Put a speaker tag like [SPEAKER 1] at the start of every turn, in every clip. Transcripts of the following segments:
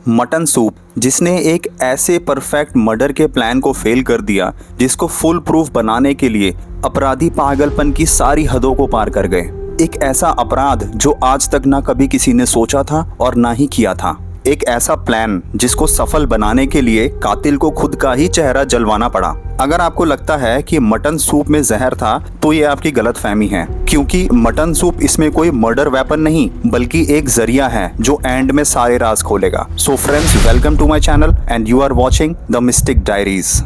[SPEAKER 1] Mutton soup, जिसने एक ऐसे परफेक्ट मर्डर के प्लान को फेल कर दिया जिसको फुल प्रूफ बनाने के लिए अपराधी पागलपन की सारी हदों को पार कर गए। एक ऐसा अपराध जो आज तक ना कभी किसी ने सोचा था और ना ही किया था। एक ऐसा प्लान जिसको सफल बनाने के लिए कातिल को खुद का ही चेहरा जलवाना पड़ा। अगर आपको लगता है कि मटन सूप में जहर था तो ये आपकी गलतफहमी है, क्योंकि मटन सूप इसमें कोई मर्डर वेपन नहीं बल्कि एक जरिया है जो एंड में सारे राज खोलेगा। So friends, welcome to my channel and you are watching the mystic diaries.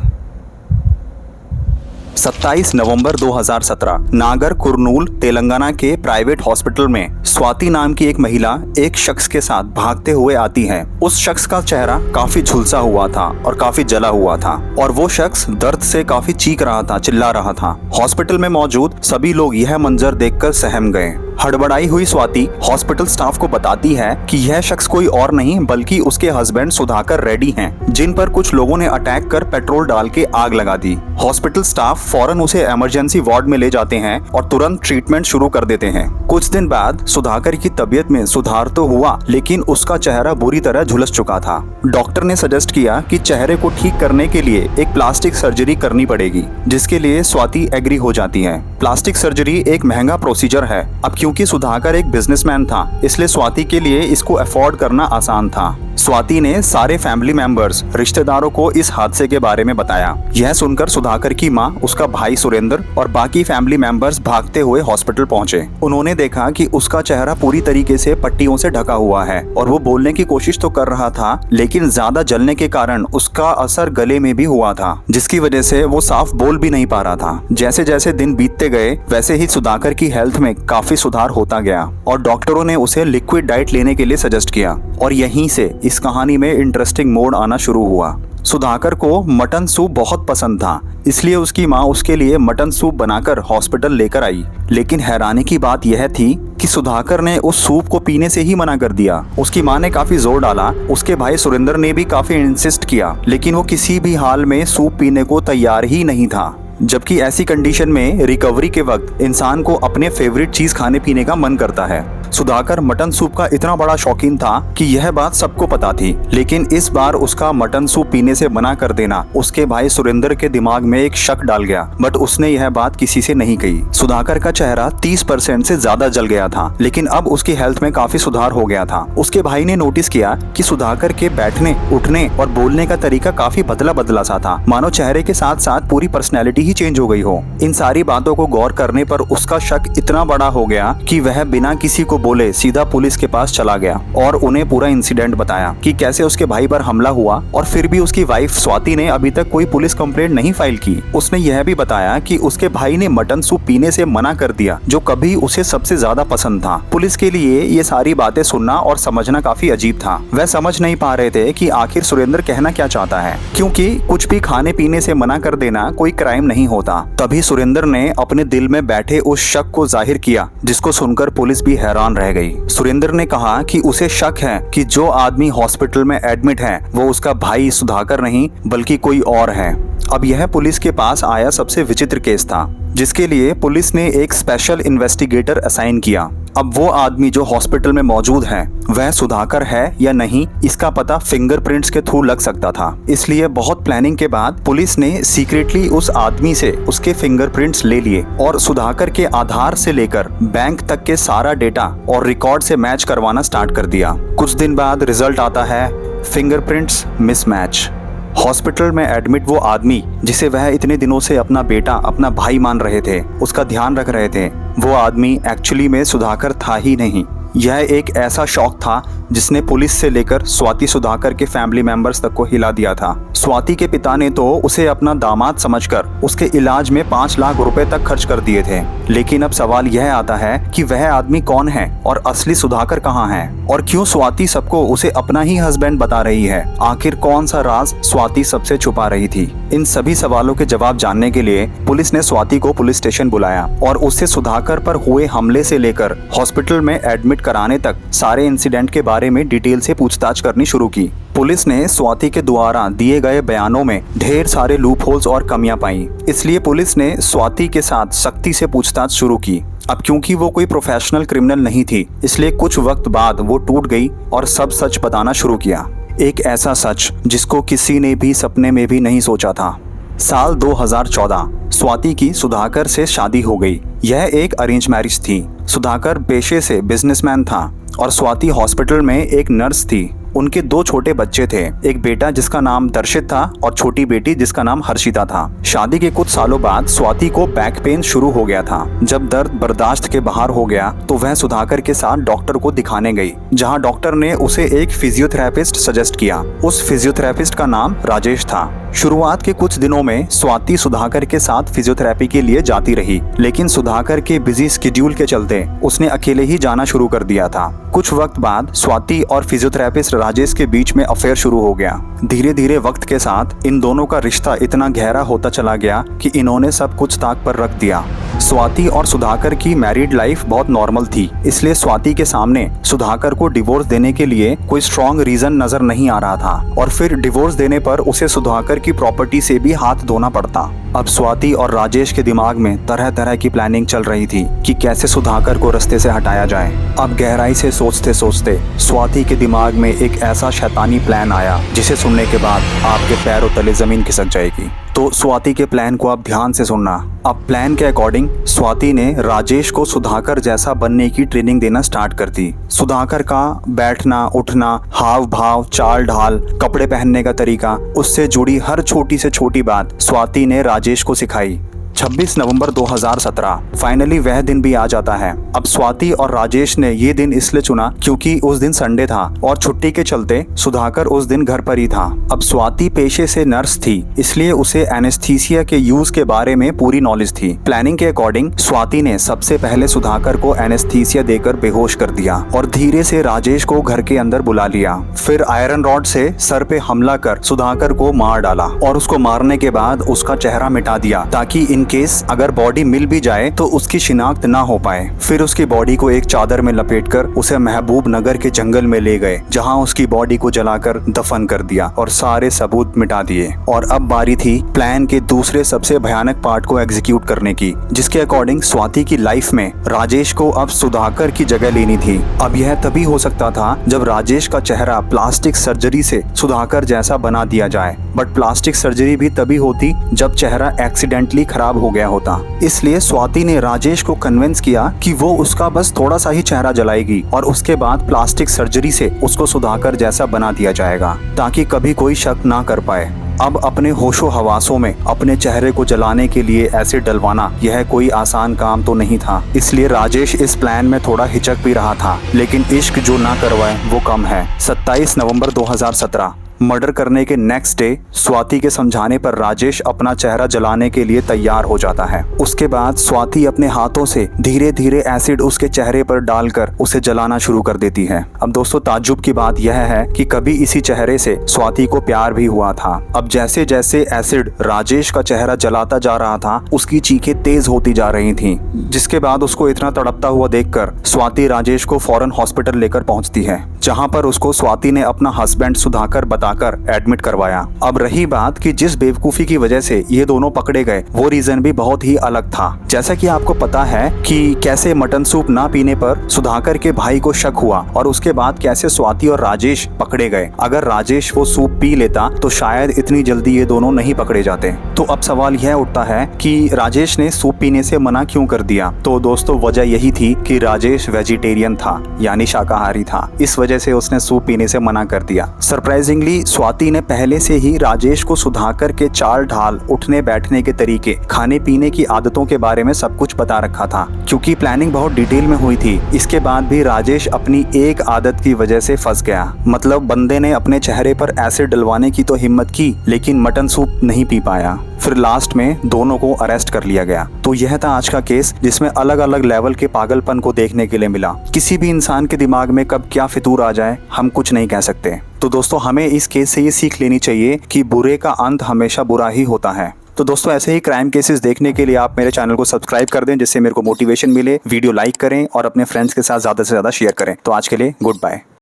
[SPEAKER 1] 27 नवंबर 2017 नागर कुरनूल तेलंगाना के प्राइवेट हॉस्पिटल में स्वाति नाम की एक महिला एक शख्स के साथ भागते हुए आती है। उस शख्स का चेहरा काफी झुलसा हुआ था और काफी जला हुआ था और वो शख्स दर्द से काफी चीख रहा था, चिल्ला रहा था। हॉस्पिटल में मौजूद सभी लोग यह मंजर देखकर सहम गए। हड़बड़ाई हुई स्वाति हॉस्पिटल स्टाफ को बताती है कि यह शख्स कोई और नहीं बल्कि उसके हस्बैंड सुधाकर रेड्डी हैं, जिन पर कुछ लोगों ने अटैक कर पेट्रोल डाल के आग लगा दी। हॉस्पिटल स्टाफ फौरन उसे इमरजेंसी वार्ड में ले जाते हैं और तुरंत ट्रीटमेंट शुरू कर देते हैं। कुछ दिन बाद सुधाकर की तबीयत में सुधार तो हुआ, लेकिन उसका चेहरा बुरी तरह झुलस चुका था। डॉक्टर ने सजेस्ट किया कि चेहरे को ठीक करने के लिए एक प्लास्टिक सर्जरी करनी पड़ेगी, जिसके लिए स्वाति एग्री हो जाती है। प्लास्टिक सर्जरी एक महंगा प्रोसीजर है। अब क्योंकि सुधाकर एक बिजनेसमैन था, इसलिए स्वाति के लिए इसको अफोर्ड करना आसान था। स्वाति ने सारे फैमिली मेंबर्स, रिश्तेदारों को इस हादसे के बारे में बताया। यह सुनकर सुधाकर की माँ, उसका भाई सुरेंद्र और बाकी फैमिली मेंबर्स भागते हुए हॉस्पिटल पहुंचे। उन्होंने देखा कि उसका चेहरा पूरी तरीके से पट्टियों से ढका हुआ है और वो बोलने की कोशिश तो कर रहा था, लेकिन ज्यादा जलने के कारण उसका असर गले में भी हुआ था, जिसकी वजह से वो साफ बोल भी नहीं पा रहा था। जैसे जैसे दिन बीतते गए वैसे ही सुधाकर की हेल्थ में काफी सुधार होता गया और डॉक्टरों ने उसे लिक्विड डाइट लेने के लिए सजेस्ट किया। और यहीं से इस कहानी में इंटरेस्टिंग मोड़ आना शुरू हुआ। सुधाकर को मटन सूप बहुत पसंद था, इसलिए उसकी माँ उसके लिए मटन सूप बनाकर हॉस्पिटल लेकर आई। लेकिन हैरानी की बात यह थी कि सुधाकर ने उस सूप को पीने से ही मना कर दिया। उसकी माँ ने काफी जोर डाला, उसके भाई सुरेंद्र ने भी काफी इंसिस्ट किया, लेकिन वो किसी भी हाल में सूप पीने को तैयार ही नहीं था। जबकि ऐसी कंडीशन में रिकवरी के वक्त इंसान को अपने फेवरेट चीज खाने पीने का मन करता है। सुधाकर मटन सूप का इतना बड़ा शौकीन था कि यह बात सबको पता थी, लेकिन इस बार उसका मटन सूप पीने से मना कर देना उसके भाई सुरेंद्र के दिमाग में एक शक डाल गया, बट उसने यह बात किसी से नहीं कही। सुधाकर का चेहरा 30% से ज्यादा जल गया था, लेकिन अब उसकी हेल्थ में काफी सुधार हो गया था। उसके भाई ने नोटिस किया कि सुधाकर के बैठने, उठने और बोलने का तरीका काफी बदला बदला सा था, मानो चेहरे के साथ साथ पूरी पर्सनैलिटी ही चेंज हो गई हो। इन सारी बातों को गौर करने पर उसका शक इतना बड़ा हो गया कि वह बिना किसी को बोले सीधा पुलिस के पास चला गया और उन्हें पूरा इंसिडेंट बताया कि कैसे उसके भाई पर हमला हुआ, और फिर भी उसकी वाइफ स्वाति ने अभी तक कोई पुलिस कंप्लेंट नहीं फाइल की। उसने यह भी बताया कि उसके भाई ने मटन सूप पीने से मना कर दिया, जो कभी उसे सबसे ज्यादा पसंद था। पुलिस के लिए ये सारी बातें सुनना और समझना काफी अजीब था। वह समझ नहीं पा रहे थे कि आखिर सुरेंद्र कहना क्या चाहता है, क्योंकि कुछ भी खाने पीने से मना कर देना कोई क्राइम नहीं होता। तभी सुरेंद्र ने अपने दिल में बैठे उस शक को जाहिर किया, जिसको सुनकर पुलिस भी हैरान रह गई। सुरेंद्र ने कहा कि उसे शक है कि जो आदमी हॉस्पिटल में एडमिट है वो उसका भाई सुधाकर नहीं बल्कि कोई और है। अब यह पुलिस के पास आया सबसे विचित्र केस था, जिसके लिए पुलिस ने एक स्पेशल इन्वेस्टिगेटर असाइन किया। अब वो आदमी जो हॉस्पिटल में मौजूद है वह सुधाकर है या नहीं, इसका पता फिंगरप्रिंट्स के थ्रू लग सकता था। इसलिए बहुत प्लानिंग के बाद पुलिस ने सीक्रेटली उस आदमी से उसके फिंगरप्रिंट्स ले लिए और सुधाकर के आधार से लेकर बैंक तक के सारा डेटा और रिकॉर्ड से मैच करवाना स्टार्ट कर दिया। कुछ दिन बाद रिजल्ट आता है, फिंगरप्रिंट्स मिसमैच। हॉस्पिटल में एडमिट वो आदमी जिसे वह इतने दिनों से अपना बेटा, अपना भाई मान रहे थे, उसका ध्यान रख रहे थे, वो आदमी एक्चुअली में सुधाकर था ही नहीं। यह एक ऐसा शौक था जिसने पुलिस से लेकर स्वाति सुधाकर के फैमिली मेंबर्स तक को हिला दिया था। स्वाति के पिता ने तो उसे अपना दामाद समझकर उसके इलाज में 5 लाख रुपए तक खर्च कर दिए थे। लेकिन अब सवाल यह आता है कि वह आदमी कौन है और असली सुधाकर कहाँ है, और क्यों स्वाति सबको उसे अपना ही हस्बैंड बता रही है। आखिर कौन सा राज स्वाति सबसे छुपा रही थी। इन सभी सवालों के जवाब जानने के लिए पुलिस ने स्वाति को पुलिस स्टेशन बुलाया और उससे सुधाकर पर हुए हमले से लेकर हॉस्पिटल में एडमिट कराने तक सारे इंसिडेंट के बारे में डिटेल से पूछताछ करनी शुरू की। पुलिस ने स्वाति के द्वारा दिए गए बयानों में ढेर सारे लूप होल्स और कमियां पाई, इसलिए पुलिस ने स्वाति के साथ सख्ती से पूछताछ शुरू की। अब क्योंकि वो कोई प्रोफेशनल क्रिमिनल नहीं थी, इसलिए कुछ वक्त बाद वो टूट गई और सब सच बताना शुरू किया। एक ऐसा सच जिसको किसी ने भी सपने में भी नहीं सोचा था। साल 2014 स्वाति की सुधाकर से शादी हो गई। यह एक अरेंज मैरिज थी। सुधाकर पेशे से बिजनेसमैन था और स्वाति हॉस्पिटल में एक नर्स थी। उनके 2 छोटे बच्चे थे, एक बेटा जिसका नाम दर्शित था और छोटी बेटी जिसका नाम हर्षिता था। शादी के कुछ सालों बाद स्वाति को बैक पेन शुरू हो गया था। जब दर्द बर्दाश्त के बाहर हो गया तो वह सुधाकर के साथ डॉक्टर को दिखाने गई, जहां डॉक्टर ने उसे एक फिजियोथेरेपिस्ट सजेस्ट किया। उस फिजियोथेरेपिस्ट का नाम राजेश था। शुरुआत के कुछ दिनों में स्वाति सुधाकर के साथ फिजियोथेरेपी के लिए जाती रही, लेकिन सुधाकर के बिजी स्केड्यूल के चलते उसने अकेले ही जाना शुरू कर दिया था। कुछ वक्त बाद स्वाति और फिजियोथेरेपिस्ट राजेश के बीच में अफेयर शुरू हो गया। धीरे धीरे वक्त के साथ इन दोनों का रिश्ता इतना गहरा होता चला गया कि इन्होंने सब कुछ ताक पर रख दिया। स्वाति और सुधाकर की मैरिड लाइफ बहुत नॉर्मल थी, इसलिए स्वाति के सामने सुधाकर को डिवोर्स देने के लिए कोई स्ट्रॉन्ग रीजन नजर नहीं आ रहा था और फिर डिवोर्स देने पर उसे सुधाकर की प्रॉपर्टी से भी हाथ धोना पड़ता। अब स्वाति और राजेश के दिमाग में तरह तरह की प्लानिंग चल रही थी कि कैसे सुधाकर को रास्ते से हटाया जाए। अब गहराई से सोचते सोचते स्वाति के दिमाग में एक ऐसा शैतानी प्लान आया जिसे सुनने के बाद आपके पैरों तले जमीन खिसक जाएगी। तो स्वाति के प्लान को आप ध्यान से सुनना। अब प्लान के अकॉर्डिंग स्वाति ने राजेश को सुधाकर जैसा बनने की ट्रेनिंग देना स्टार्ट कर दी। सुधाकर का बैठना, उठना, हाव भाव, चाल ढाल, कपड़े पहनने का तरीका, उससे जुड़ी हर छोटी से छोटी बात स्वाति ने राजेश को सिखाई। 26 नवंबर 2017 फाइनली वह दिन भी आ जाता है। अब स्वाति और राजेश ने ये दिन इसलिए चुना क्योंकि उस दिन संडे था और छुट्टी के चलते सुधाकर उस दिन घर पर ही था। अब स्वाति पेशे से नर्स थी, इसलिए उसे एनेस्थीसिया के यूज के बारे में पूरी नॉलेज थी। प्लानिंग के अकॉर्डिंग स्वाति ने सबसे पहले सुधाकर को एनेस्थीसिया देकर बेहोश कर दिया और धीरे से राजेश को घर के अंदर बुला लिया। फिर आयरन रॉड से सर पे हमला कर सुधाकर को मार डाला और उसको मारने के बाद उसका चेहरा मिटा दिया ताकि इन केस अगर बॉडी मिल भी जाए तो उसकी शिनाख्त ना हो पाए। फिर उसकी बॉडी को एक चादर में लपेटकर उसे महबूब नगर के जंगल में ले गए, जहां उसकी बॉडी को जलाकर दफन कर दिया और सारे सबूत मिटा दिए। और अब बारी थी प्लान के दूसरे सबसे भयानक पार्ट को एग्जीक्यूट करने की, जिसके अकॉर्डिंग स्वाति की लाइफ में राजेश को अब सुधाकर की जगह लेनी थी। अब यह तभी हो सकता था जब राजेश का चेहरा प्लास्टिक सर्जरी से सुधाकर जैसा बना दिया जाए, बट प्लास्टिक सर्जरी भी तभी होती जब चेहरा एक्सीडेंटली खराब हो गया होता। इसलिए स्वाति ने राजेश को कन्विंस किया कि वो उसका बस थोड़ा सा ही चेहरा जलाएगी और उसके बाद प्लास्टिक सर्जरी से उसको सुधाकर जैसा बना दिया जाएगा ताकि कभी कोई शक ना कर पाए। अब अपने होशो हवासों में अपने चेहरे को जलाने के लिए एसिड डलवाना यह कोई आसान काम तो नहीं था, इसलिए राजेश इस प्लान में थोड़ा हिचक भी रहा था, लेकिन इश्क जो ना करवाए वो कम है। 27 नवंबर 2017 मर्डर करने के नेक्स्ट डे स्वाति के समझाने पर राजेश अपना चेहरा जलाने के लिए तैयार हो जाता है। उसके बाद स्वाति अपने हाथों से धीरे धीरे एसिड उसके चेहरे पर डालकर उसे जलाना शुरू कर देती है। अब दोस्तों ताज्जुब की बात यह है कि कभी इसी चेहरे से स्वाति को प्यार भी हुआ था। अब जैसे जैसे एसिड राजेश का चेहरा जलाता जा रहा था उसकी चीखें तेज होती जा रही थी, जिसके बाद उसको इतना तड़पता हुआ देखकर स्वाति राजेश को फौरन हॉस्पिटल लेकर पहुंचती है, जहां पर उसको स्वाति ने अपना हस्बैंड सुधाकर बताकर एडमिट करवाया। अब रही बात कि जिस बेवकूफी की वजह से ये दोनों पकड़े गए वो रीजन भी बहुत ही अलग था। जैसा कि आपको पता है कि कैसे मटन सूप ना पीने पर सुधाकर के भाई को शक हुआ और उसके बाद कैसे स्वाति और राजेश पकड़े गए। अगर राजेश वो सूप पी लेता तो शायद इतनी जल्दी ये दोनों नहीं पकड़े जाते। तो अब सवाल यह उठता है कि राजेश ने सूप पीने से मना क्यों कर दिया। तो दोस्तों वजह यही थी कि राजेश वेजिटेरियन था, यानी शाकाहारी था, इस वजह से उसने सूप पीने से मना कर दिया। सरप्राइजिंगली स्वाति ने पहले से ही राजेश को सुधाकर के चाल ढाल, उठने बैठने के तरीके, खाने पीने की आदतों के बारे में सब कुछ बता रखा था। क्योंकि प्लानिंग बहुत डिटेल में हुई थी, इसके बाद भी राजेश अपनी एक आदत की वजह से फंस गया। मतलब बंदे ने अपने चेहरे पर एसिड डलवाने की तो हिम्मत की, लेकिन मटन सूप नहीं पी पाया। फिर लास्ट में दोनों को अरेस्ट कर लिया गया। तो यह था आज का केस, जिसमें अलग अलग लेवल के पागलपन को देखने के लिए मिला। किसी भी इंसान के दिमाग में कब क्या फितूर आ जाए हम कुछ नहीं कह सकते। तो दोस्तों हमें इस केस से ये सीख लेनी चाहिए कि बुरे का अंत हमेशा बुरा ही होता है। तो दोस्तों ऐसे ही क्राइम केसेस देखने के लिए आप मेरे चैनल को सब्सक्राइब कर दें, जिससे मेरे को मोटिवेशन मिले। वीडियो लाइक करें और अपने फ्रेंड्स के साथ ज़्यादा से ज़्यादा शेयर करें। तो आज के लिए गुड बाय।